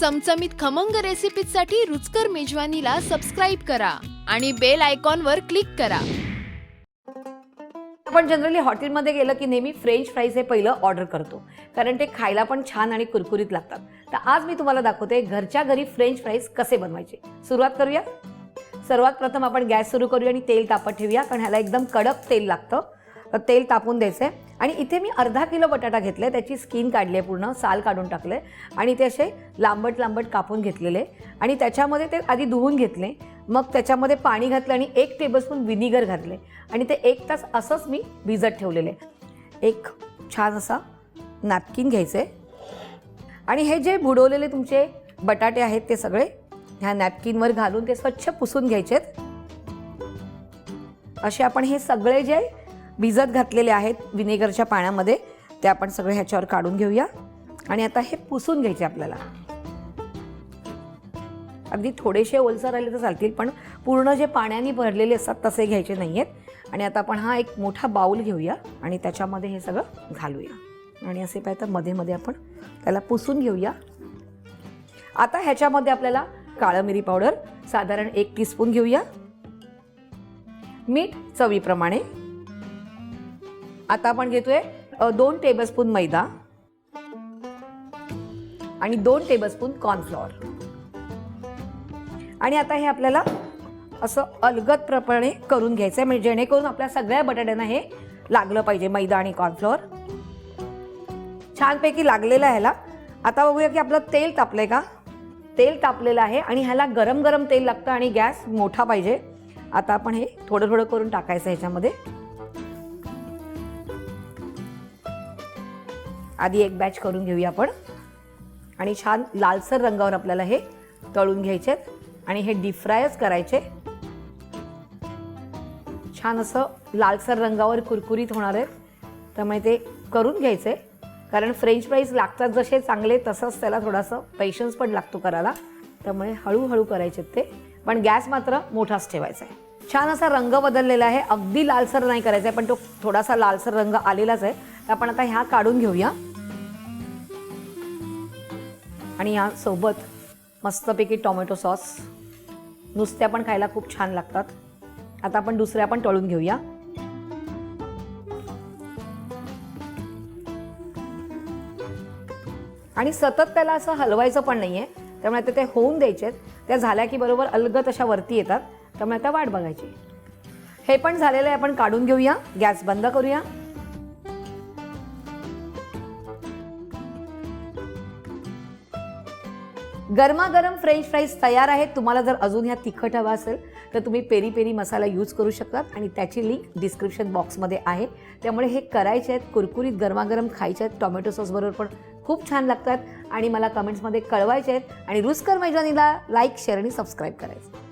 चमचमीत खमंग रेसिपीसाठी रुचकर मेजवानीला सबस्क्राइब करा आणि बेल आयकॉनवर क्लिक करा. आपण जनरली हॉटेलमध्ये गेलं की नेहमी फ्रेंच फ्राईज हे पहिलं ऑर्डर करतो, कारण ते खायला पण छान आणि कुरकुरीत लागतात. तर आज मी तुम्हाला दाखवते घरच्या घरी फ्रेंच फ्राईज कसे बनवायचे. सुरुवात करूया. सर्वात प्रथम आपण गॅस सुरू करूया आणि तेल तापत ठेवूया, कारण ह्याला एकदम कडक तेल लागतं. तर तेल तापून द्यायचं आहे. आणि इथे मी अर्धा किलो बटाटा घेतले, त्याची स्किन काढली आहे, पूर्ण साल काढून टाकले आणि ते असे लांबट लांबट कापून घेतलेले आणि त्याच्यामध्ये ते आधी धुवून घेतले. मग त्याच्यामध्ये पाणी घातलं आणि 1 टेबलस्पून विनेगर घातले आणि ते 1 तास असंच मी भिजत ठेवलेले. एक छान असा नॅपकिन घ्यायचे आणि हे जे बुडवलेले तुमचे बटाटे आहेत ते सगळे ह्या नॅपकिनवर घालून ते स्वच्छ पुसून घ्यायचेत. असे आपण हे सगळे जे भिजत घातलेले आहेत विनेगरच्या पाण्यामध्ये ते आपण सगळे ह्याच्यावर काढून घेऊया आणि आता हे पुसून घ्यायचे आपल्याला. अगदी थोडेसे ओलसर आले तर चालतील, पण पूर्ण जे पाण्याने भरलेले असतात तसे घ्यायचे नाही आहेत. आणि आता आपण हा एक मोठा बाऊल घेऊया आणि त्याच्यामध्ये हे सगळं घालूया आणि असे पाहिजे तर मध्ये मध्ये आपण त्याला पुसून घेऊया. आता ह्याच्यामध्ये आपल्याला काळं मिरी पावडर साधारण 1 टीस्पून घेऊया. मीठ चवीप्रमाणे. आता आपण घेतोय 2 टेबलस्पून मैदा आणि 2 टेबलस्पून कॉर्नफ्लॉवर. आणि आता हे आपल्याला असं अलगदप्रमाणे करून घ्यायचं आहे, म्हणजे जेणेकरून आपल्या सगळ्या बटाट्यांना हे लागलं पाहिजे. मैदा आणि कॉर्नफ्लॉवर छानपैकी लागलेलं आहे ह्याला. आता बघूया की आपलं तेल तापलंय का. तेल तापलेलं आहे आणि ह्याला गरम गरम तेल लागतं आणि गॅस मोठा पाहिजे. आता आपण हे थोडं थोडं करून टाकायचं ह्याच्यामध्ये. आधी एक बॅच करून घेऊया आपण आणि छान लालसर रंगावर आपल्याला हे तळून घ्यायचे आणि हे डीप फ्रायच करायचे. छान असं लालसर रंगावर कुरकुरीत होणार आहेत, त्यामुळे ते करून घ्यायचे. कारण फ्रेंच फ्राईज लागतात जसे चांगले तसंच त्याला थोडासा पेशन्स पण लागतो करायला, त्यामुळे हळूहळू करायचे ते, पण गॅस मात्र मोठाच ठेवायचा आहे. छान असा रंग बदललेला आहे, अगदी लालसर नाही करायचा आहे, पण तो थोडासा लालसर रंग आलेलाच आहे. तर आपण आता ह्या काढून घेऊया आणि यासोबत मस्तपैकी टोमॅटो सॉस. नुसत्या पण खायला खूप छान लागतात. आता आपण दुसऱ्या पण तळून घेऊया. आणि सतत त्याला असं हलवायचं पण नाहीये, त्यामुळे आता ते होऊन द्यायचे. त्या झाल्या की बरोबर अलगद अशा वरती येतात, त्यामुळे आता वाट बघायची. हे पण झालेलं आहे, आपण काढून घेऊया. गॅस बंद करूया. गरमागरम फ्रेंच फ्राईज तयार आहेत. तुम्हाला जर अजून ह्या तिखट हवा असेल तर तुम्ही पेरी पेरी मसाला यूज करू शकतात आणि त्याची लिंक डिस्क्रिप्शन बॉक्समध्ये आहे. त्यामुळे हे करायचे आहेत, कुरकुरीत गरमागरम खायचे आहेत. टोमॅटो सॉसबरोबर पण खूप छान लागतात आणि मला कमेंट्समध्ये कळवायचे आहेत. आणि रुचकर मेजवानीला लाईक, शेअर आणि सबस्क्राईब करायचं.